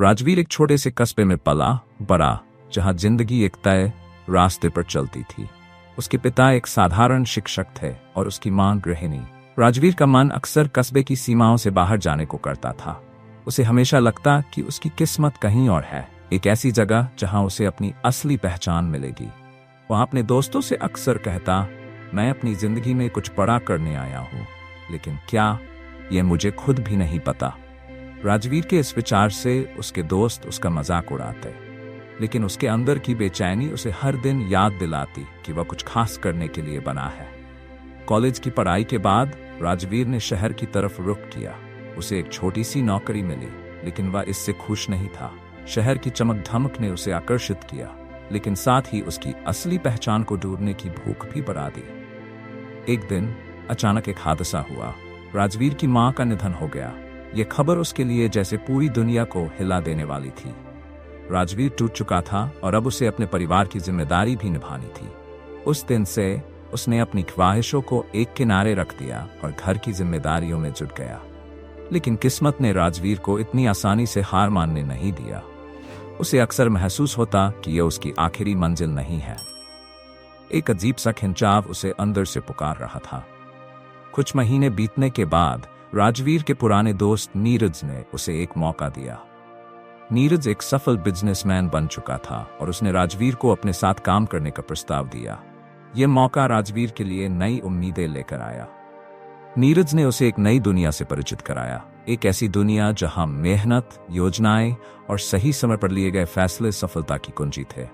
राजवीर एक छोटे से कस्बे में पला बड़ा, जहां जिंदगी एक तय रास्ते पर चलती थी। उसके पिता एक साधारण शिक्षक थे और उसकी मां गृहिणी। राजवीर का मन अक्सर कस्बे की सीमाओं से बाहर जाने को करता था। उसे हमेशा लगता कि उसकी किस्मत कहीं और है, एक ऐसी जगह जहां उसे अपनी असली पहचान मिलेगी। वह अपने दोस्तों से अक्सर कहता, मैं अपनी जिंदगी में कुछ बड़ा करने आया हूं, लेकिन क्या, ये मुझे खुद भी नहीं पता। राजवीर के इस विचार से उसके दोस्त उसका मजाक उड़ाते, लेकिन उसके अंदर की बेचैनी उसे हर दिन याद दिलाती कि वह कुछ खास करने के लिए बना है। कॉलेज की पढ़ाई के बाद राजवीर ने शहर की तरफ रुख किया। उसे एक छोटी सी नौकरी मिली, लेकिन वह इससे खुश नहीं था। शहर की चमक धमक ने उसे आकर्षित किया, लेकिन साथ ही उसकी असली पहचान को ढूंढने की भूख भी बढ़ा दी। एक दिन अचानक एक हादसा हुआ। राजवीर की मां का निधन हो गया। यह खबर उसके लिए जैसे पूरी दुनिया को हिला देने वाली थी। राजवीर टूट चुका था और अब उसे अपने परिवार की जिम्मेदारी भी निभानी थी। उस दिन से उसने अपनी ख्वाहिशों को एक किनारे रख दिया और घर की जिम्मेदारियों में जुट गया। लेकिन किस्मत ने राजवीर को इतनी आसानी से हार मानने नहीं दिया। उसे अक्सर महसूस होता कि यह उसकी आखिरी मंजिल नहीं है। एक अजीब सा खिंचाव उसे अंदर से पुकार रहा था। कुछ महीने बीतने के बाद राजवीर के पुराने दोस्त नीरज ने उसे एक मौका दिया। नीरज एक सफल बिजनेसमैन बन चुका था और उसने राजवीर को अपने साथ काम करने का प्रस्ताव दिया। यह मौका राजवीर के लिए नई उम्मीदें लेकर आया। नीरज ने उसे एक नई दुनिया से परिचित कराया, एक ऐसी दुनिया जहां मेहनत, योजनाएं और सही समय पर लिए गए फैसले सफलता की कुंजी थे।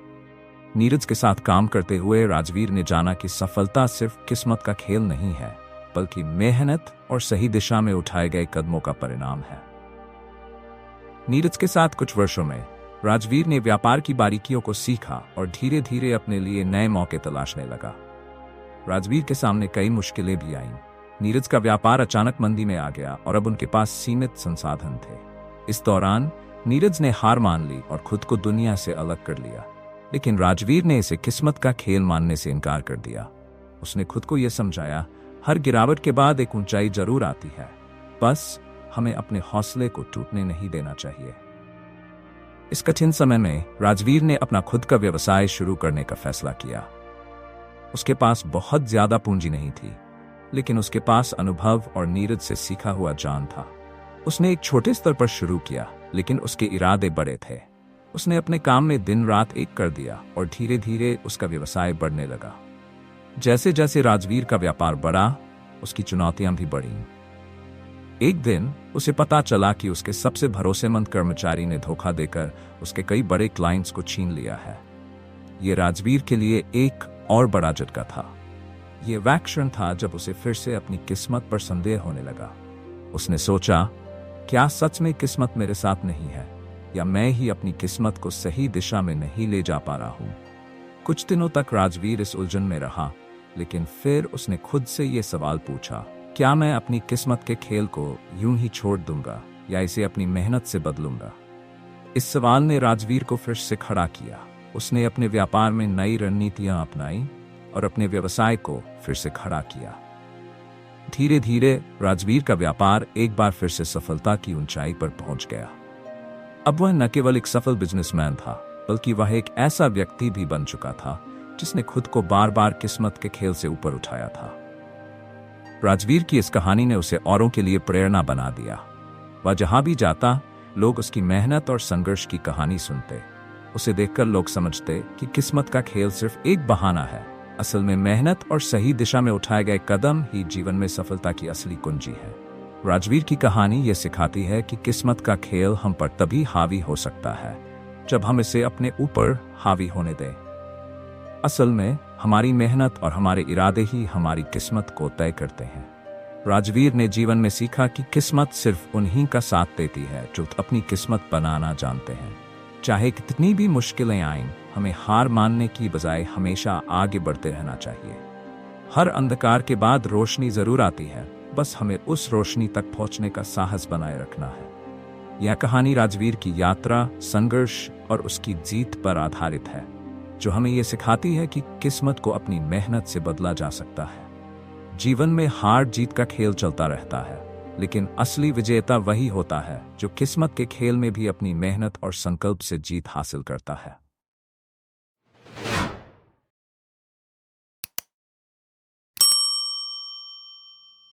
नीरज के साथ काम करते हुए राजवीर ने जाना कि सफलता सिर्फ किस्मत का खेल नहीं है, बल्कि मेहनत और सही दिशा में उठाए गए कदमों का परिणाम है। नीरज के साथ कुछ वर्षों में राजवीर ने व्यापार की बारीकियों को सीखा और धीरे धीरे अपने लिए नए मौके तलाशने लगा। राजवीर के सामने कई मुश्किलें भी आईं। नीरज का व्यापार अचानक मंदी में आ गया और अब उनके पास सीमित संसाधन थे। इस दौरान नीरज ने हार मान ली और खुद को दुनिया से अलग कर लिया। लेकिन राजवीर ने इसे किस्मत का खेल मानने से इनकार कर दिया। उसने खुद को यह समझाया, हर गिरावट के बाद एक ऊंचाई जरूर आती है, बस हमें अपने हौसले को टूटने नहीं देना चाहिए। इस कठिन समय में राजवीर ने अपना खुद का व्यवसाय शुरू करने का फैसला किया। उसके पास बहुत ज्यादा पूंजी नहीं थी, लेकिन उसके पास अनुभव और नीरज से सीखा हुआ ज्ञान था। उसने एक छोटे स्तर पर शुरू किया, लेकिन उसके इरादे बड़े थे। उसने अपने काम में दिन रात एक कर दिया और धीरे धीरे उसका व्यवसाय बढ़ने लगा। जैसे जैसे राजवीर का व्यापार बढ़ा, उसकी चुनौतियां भी बढ़ीं। एक दिन उसे पता चला कि उसके सबसे भरोसेमंद कर्मचारी ने धोखा देकर उसके कई बड़े क्लाइंट्स को छीन लिया है। यह राजवीर के लिए एक और बड़ा झटका था। यह वह क्षण था जब उसे फिर से अपनी किस्मत पर संदेह होने लगा। उसने सोचा, क्या सच में किस्मत मेरे साथ नहीं है, या मैं ही अपनी किस्मत को सही दिशा में नहीं ले जा पा रहा हूं। कुछ दिनों तक राजवीर इस उलझन में रहा, लेकिन फिर उसने खुद से यह सवाल पूछा, क्या मैं अपनी किस्मत के खेल को यूं ही छोड़ दूंगा या इसे अपनी मेहनत से बदलूंगा? इस सवाल ने राजवीर को फिर से खड़ा किया। उसने अपने व्यापार में नई रणनीतियां अपनाई और अपने व्यवसाय को फिर से खड़ा किया। धीरे धीरे राजवीर का व्यापार एक बार फिर से सफलता की ऊंचाई पर पहुंच गया। अब वह न केवल एक सफल बिजनेसमैन था, बल्कि वह एक ऐसा व्यक्ति भी बन चुका था जिसने खुद को बार बार किस्मत के खेल से ऊपर उठाया था। राजवीर की इस कहानी ने उसे औरों के लिए प्रेरणा बना दिया। वह जहां भी जाता, लोग उसकी मेहनत और संघर्ष की कहानी सुनते। उसे देखकर लोग समझते कि किस्मत का खेल सिर्फ एक बहाना है। असल में मेहनत और सही दिशा में उठाए गए कदम ही जीवन में सफलता की असली कुंजी है। राजवीर की कहानी यह सिखाती है कि किस्मत का खेल हम पर तभी हावी हो सकता है जब हम इसे अपने ऊपर हावी होने दें। असल में हमारी मेहनत और हमारे इरादे ही हमारी किस्मत को तय करते हैं। राजवीर ने जीवन में सीखा कि किस्मत सिर्फ उन्हीं का साथ देती है जो अपनी किस्मत बनाना जानते हैं। चाहे कितनी भी मुश्किलें आएं, हमें हार मानने की बजाय हमेशा आगे बढ़ते रहना चाहिए। हर अंधकार के बाद रोशनी जरूर आती है, बस हमें उस रोशनी तक पहुंचने का साहस बनाए रखना है। यह कहानी राजवीर की यात्रा, संघर्ष और उसकी जीत पर आधारित है, जो हमें यह सिखाती है कि किस्मत को अपनी मेहनत से बदला जा सकता है। जीवन में हार जीत का खेल चलता रहता है, लेकिन असली विजेता वही होता है जो किस्मत के खेल में भी अपनी मेहनत और संकल्प से जीत हासिल करता है।